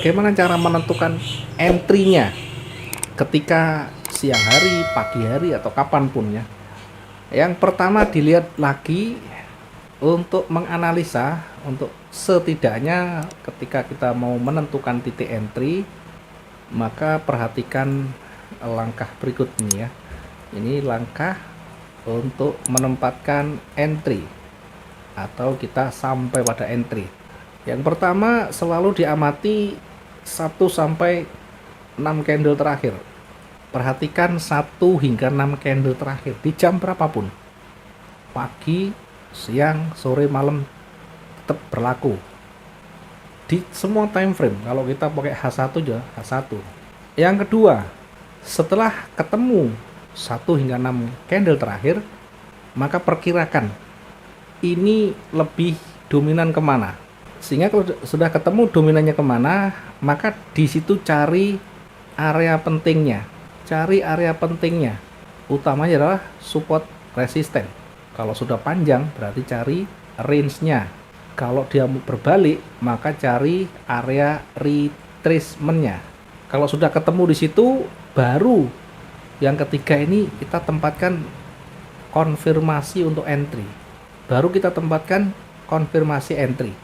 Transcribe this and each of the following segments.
bagaimana cara menentukan entry-nya ketika siang hari, pagi hari, atau kapanpun ya. Yang pertama dilihat lagi untuk menganalisa, untuk setidaknya ketika kita mau menentukan titik entry, maka perhatikan langkah berikut ini ya. Ini langkah untuk menempatkan entry atau kita sampai pada entry. Yang pertama selalu diamati 1 sampai 6 candle terakhir. Perhatikan 1 hingga 6 candle terakhir di jam berapapun. Pagi, siang, sore, malam tetap berlaku. Di semua time frame. Kalau kita pakai H1 ya H1. Yang kedua, setelah ketemu 1 hingga 6 candle terakhir, maka perkirakan ini lebih dominan kemana. Sehingga kalau sudah ketemu dominannya kemana, maka di situ cari area pentingnya. Cari area pentingnya. Utamanya adalah support resisten. Kalau sudah panjang berarti cari range-nya. Kalau dia berbalik, maka cari area retracement-nya. Kalau sudah ketemu di situ, baru yang ketiga ini kita tempatkan konfirmasi untuk entry. Baru kita tempatkan konfirmasi entry.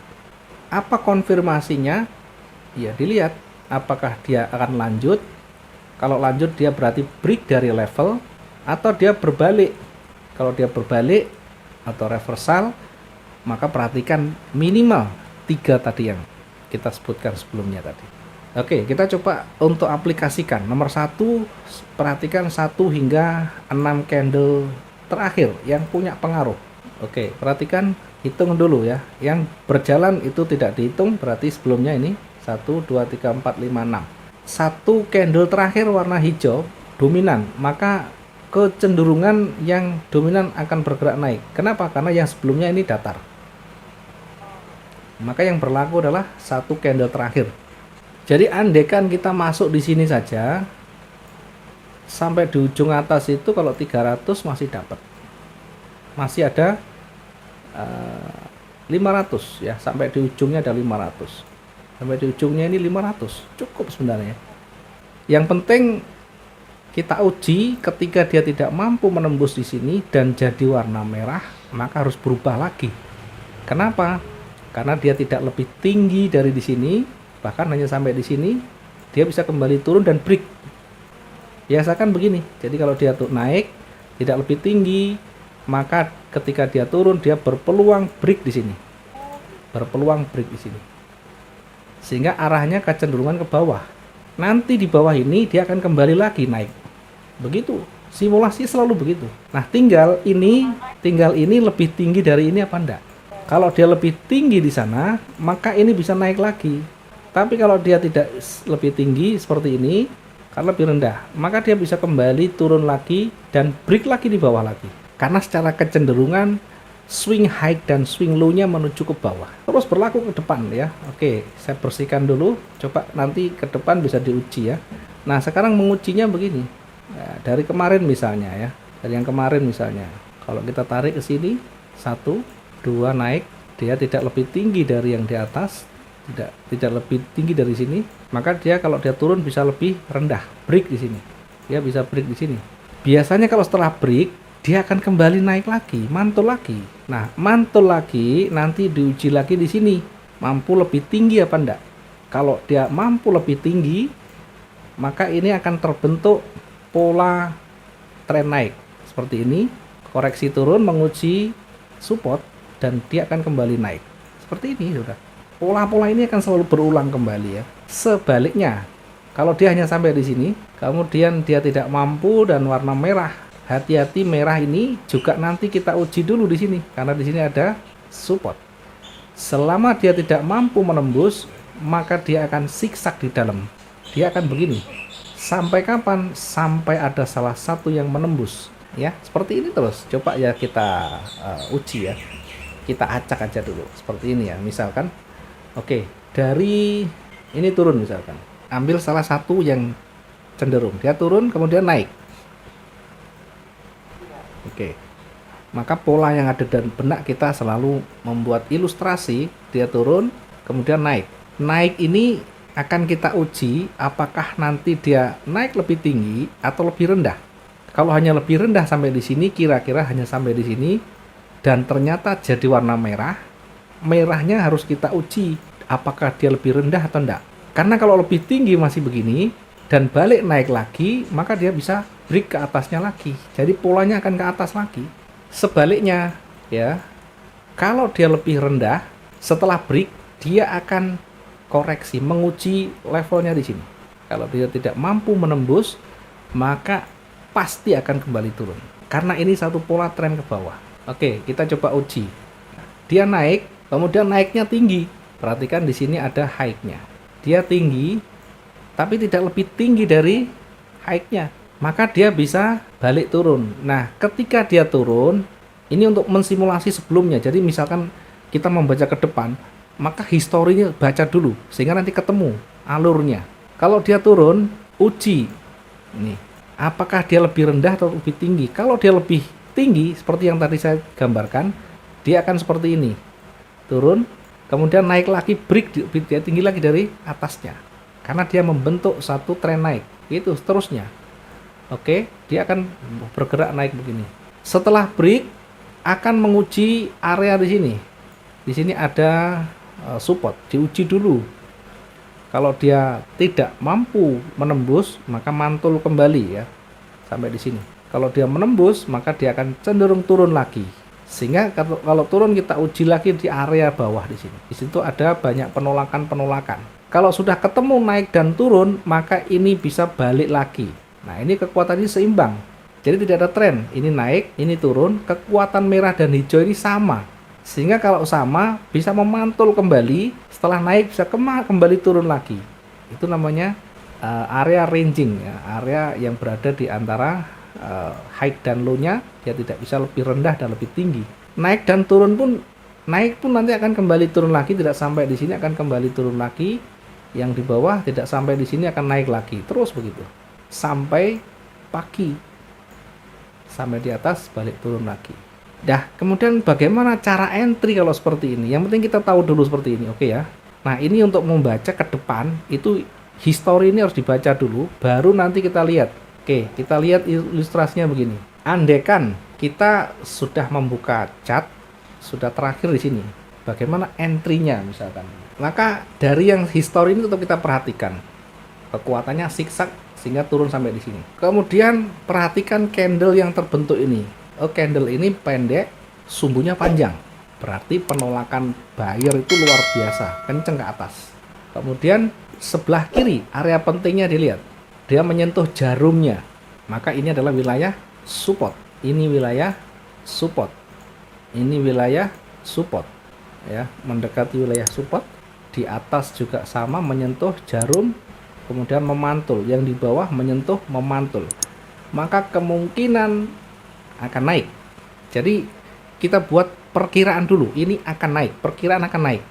Apa konfirmasinya? Ya dilihat apakah dia akan lanjut. Kalau lanjut dia berarti break dari level, atau dia berbalik. Kalau dia berbalik atau reversal, maka perhatikan minimal 3 tadi yang kita sebutkan sebelumnya tadi. Oke, kita coba untuk aplikasikan. Nomor 1, perhatikan 1 hingga 6 candle terakhir yang punya pengaruh. Oke, perhatikan, hitung dulu ya. Yang berjalan itu tidak dihitung, berarti sebelumnya ini 1, 2, 3, 4, 5, 6. 1 candle terakhir warna hijau dominan, maka kecenderungan yang dominan akan bergerak naik. Kenapa? Karena yang sebelumnya ini datar. Maka yang berlaku adalah 1 candle terakhir. Jadi andaikan kita masuk di sini saja sampai di ujung atas itu, kalau 300 masih dapat. Masih ada 500 ya, sampai di ujungnya ada 500. Sampai di ujungnya ini 500. Cukup sebenarnya. Yang penting kita uji ketika dia tidak mampu menembus di sini dan jadi warna merah, maka harus berubah lagi. Kenapa? Karena dia tidak lebih tinggi dari di sini. Bahkan hanya sampai di sini, dia bisa kembali turun dan break. Biasakan begini. Jadi kalau dia tuh naik tidak lebih tinggi, maka ketika dia turun dia berpeluang break di sini. Berpeluang break di sini. Sehingga arahnya kecenderungan ke bawah. Nanti di bawah ini dia akan kembali lagi naik. Begitu. Simulasi selalu begitu. Nah, tinggal ini lebih tinggi dari ini apa enggak? Kalau dia lebih tinggi di sana, maka ini bisa naik lagi. Tapi kalau dia tidak lebih tinggi seperti ini, karena lebih rendah, maka dia bisa kembali turun lagi dan break lagi di bawah lagi. Karena secara kecenderungan swing high dan swing low-nya menuju ke bawah. Terus berlaku ke depan ya. Oke, saya bersihkan dulu. Coba nanti ke depan bisa diuji ya. Nah, sekarang mengujinya begini. Ya, dari kemarin misalnya ya. Dari yang kemarin misalnya. Kalau kita tarik ke sini, 1, 2 naik, dia tidak lebih tinggi dari yang di atas. Tidak lebih tinggi dari sini, maka dia kalau dia turun bisa lebih rendah, break di sini. Dia bisa break di sini. Biasanya kalau setelah break, dia akan kembali naik lagi, mantul lagi. Nah, mantul lagi nanti diuji lagi di sini, mampu lebih tinggi apa enggak. Kalau dia mampu lebih tinggi, maka ini akan terbentuk pola tren naik seperti ini. Koreksi turun menguji support dan dia akan kembali naik. Seperti ini sudah. Pola-pola ini akan selalu berulang kembali ya. Sebaliknya, kalau dia hanya sampai di sini, kemudian dia tidak mampu dan warna merah, hati-hati, merah ini juga nanti kita uji dulu di sini karena di sini ada support. Selama dia tidak mampu menembus, maka dia akan zigzag di dalam. Dia akan begini. Sampai kapan? Sampai ada salah satu yang menembus. Ya, seperti ini terus. Coba ya kita uji ya. Kita acak aja dulu. Seperti ini ya. Misalkan oke, dari ini turun misalkan. Ambil salah satu yang cenderung. Dia turun kemudian naik. Oke. Maka pola yang ada dalam benak kita selalu membuat ilustrasi, dia turun kemudian naik. Naik ini akan kita uji apakah nanti dia naik lebih tinggi atau lebih rendah. Kalau hanya lebih rendah sampai di sini, kira-kira hanya sampai di sini, dan ternyata jadi warna merah, merahnya harus kita uji apakah dia lebih rendah atau enggak. Karena kalau lebih tinggi masih begini, dan balik naik lagi, maka dia bisa break ke atasnya lagi. Jadi polanya akan ke atas lagi. Sebaliknya, ya, kalau dia lebih rendah, setelah break, dia akan koreksi, menguji levelnya di sini. Kalau dia tidak mampu menembus, maka pasti akan kembali turun. Karena ini satu pola tren ke bawah. Oke, kita coba uji. Dia naik, kemudian naiknya tinggi. Perhatikan di sini ada high-nya. Dia tinggi, tapi tidak lebih tinggi dari high-nya. Maka dia bisa balik turun. Nah, ketika dia turun, ini untuk mensimulasi sebelumnya. Jadi misalkan kita membaca ke depan, maka historinya baca dulu sehingga nanti ketemu alurnya. Kalau dia turun, uji nih, apakah dia lebih rendah atau lebih tinggi. Kalau dia lebih tinggi seperti yang tadi saya gambarkan, dia akan seperti ini, turun, kemudian naik lagi, break, dia tinggi lagi dari atasnya karena dia membentuk satu tren naik. Itu seterusnya. Oke, dia akan bergerak naik begini. Setelah break akan menguji area di sini. Di sini ada support, diuji dulu. Kalau dia tidak mampu menembus, maka mantul kembali ya sampai di sini. Kalau dia menembus, maka dia akan cenderung turun lagi. Sehingga kalau turun kita uji lagi di area bawah di sini. Di situ ada banyak penolakan-penolakan. Kalau sudah ketemu naik dan turun, maka ini bisa balik lagi. Nah, ini kekuatan ini seimbang. Jadi tidak ada tren, ini naik, ini turun, kekuatan merah dan hijau ini sama. Sehingga kalau sama bisa memantul kembali, setelah naik bisa kembali turun lagi. Itu namanya area ranging ya, area yang berada di antara high dan low-nya, dia tidak bisa lebih rendah dan lebih tinggi. Naik dan turun pun, naik pun nanti akan kembali turun lagi, tidak sampai di sini akan kembali turun lagi. Yang di bawah tidak sampai di sini akan naik lagi, terus begitu sampai pagi, sampai di atas balik turun lagi. Dah, kemudian bagaimana cara entry kalau seperti ini? Yang penting kita tahu dulu seperti ini, oke ya. Nah, ini untuk membaca ke depan, itu history ini harus dibaca dulu, baru nanti kita lihat. Oke, kita lihat ilustrasinya begini. Andaikan kita sudah membuka chart, sudah terakhir di sini. Bagaimana entry-nya misalkan. Maka dari yang history ini tetap kita perhatikan. Kekuatannya zigzag sehingga turun sampai di sini. Kemudian perhatikan candle yang terbentuk ini. Oh, candle ini pendek, sumbunya panjang. Berarti penolakan buyer itu luar biasa, kenceng ke atas. Kemudian sebelah kiri, area pentingnya dilihat. Dia menyentuh jarumnya. Maka ini adalah wilayah support. Ini wilayah support. Ini wilayah support. Ya, mendekati wilayah support. Di atas juga sama, menyentuh jarum, kemudian memantul. Yang di bawah menyentuh, memantul. Maka kemungkinan akan naik. Jadi kita buat perkiraan dulu, ini akan naik, perkiraan akan naik.